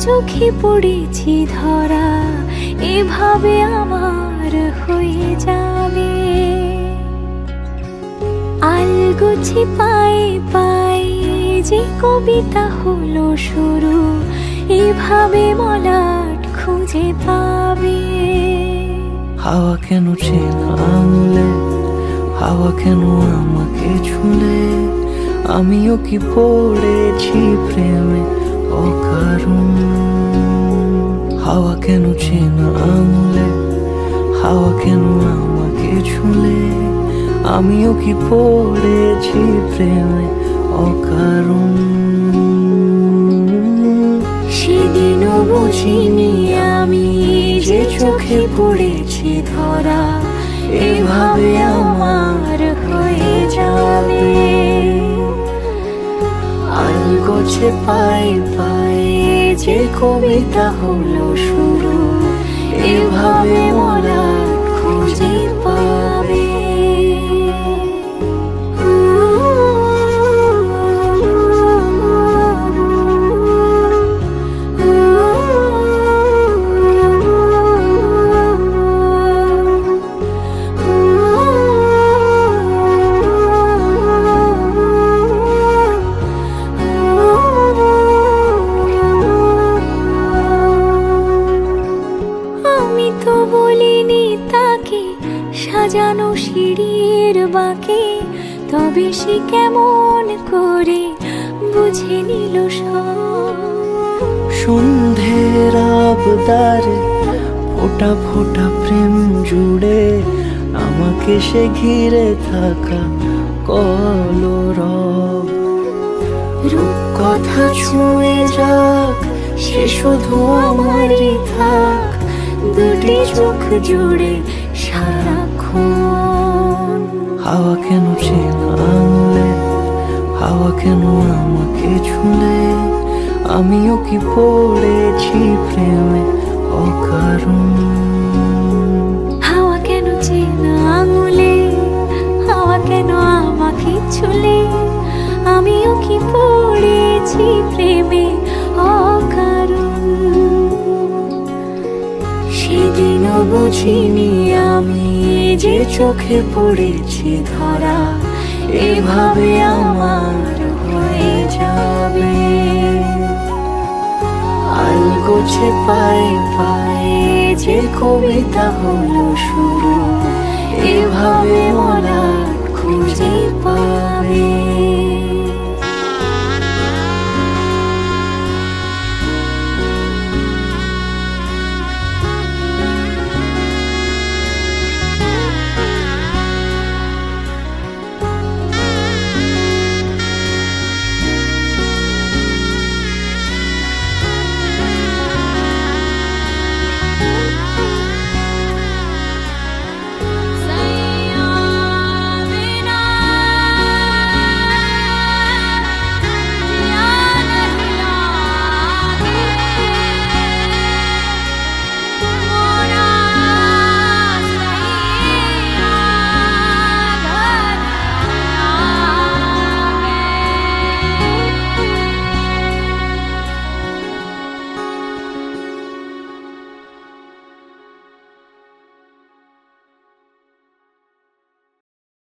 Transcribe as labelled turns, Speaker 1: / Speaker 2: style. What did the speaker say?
Speaker 1: চোখে পড়েছি ধরা, এভাবে আমার হয়ে যাবে। আলগোছে পায়ে পায়ে যে কবিতা হলো শুরু, এভাবে মলাট খুঁজে পাবে।
Speaker 2: হাওয়া কেন চেনা আঙুলে, হাওয়া কেন আমাকে ছুলে, আমিও কি পড়েছি প্রেমে অকারণ। হাওয়া কেন চেনা আঙুলে, হাওয়া কেন আমাকে ছুলে, আমিও কি পড়েছি প্রেমে অকারণ।
Speaker 1: সেদিনও বুঝিনি আমি যে চোখে পড়েছি ধরা, এভাবে আমার হয়ে যাবে। আলগোছে পায়ে পায়ে যে কবিতা হলো শুরু, এভাবে মলাট খুঁজে পাবে। বলিনি তাকে সাজানো সিঁড়ির বাঁকে, তবে সে কেমন করে বুঝে নিল সব।
Speaker 2: সন্ধ্যের আবদারে ফোঁটা ফোঁটা প্রেম জুড়ে, আমাকে সে ঘিরে থাকা কলরব।
Speaker 1: রূপকথা ছুঁয়ে যাক, সে শুধু আমারই থাক, দুটি চোখ জুড়ে সারাক্ষণ।
Speaker 2: হাওয়া কেন চেনা আঙুলে, হাওয়া কেন আমাকে ছুলে, আমিও কি পড়েছি প্রেমে অকারণ।
Speaker 1: হাওয়া কেন চেনা আঙুলে, হাওয়া কেন আমাকে ছুলে, আমিও কি পড়েছি প্রেমে অকারণ। সেদিনও বুঝিনি আমি যে চোখে পড়েছি ধরা, এভাবে আমার হয়ে যাবে। আলগোছে পায়ে পায়ে যে কবিতা হলো শুরু, এভাবে মলাট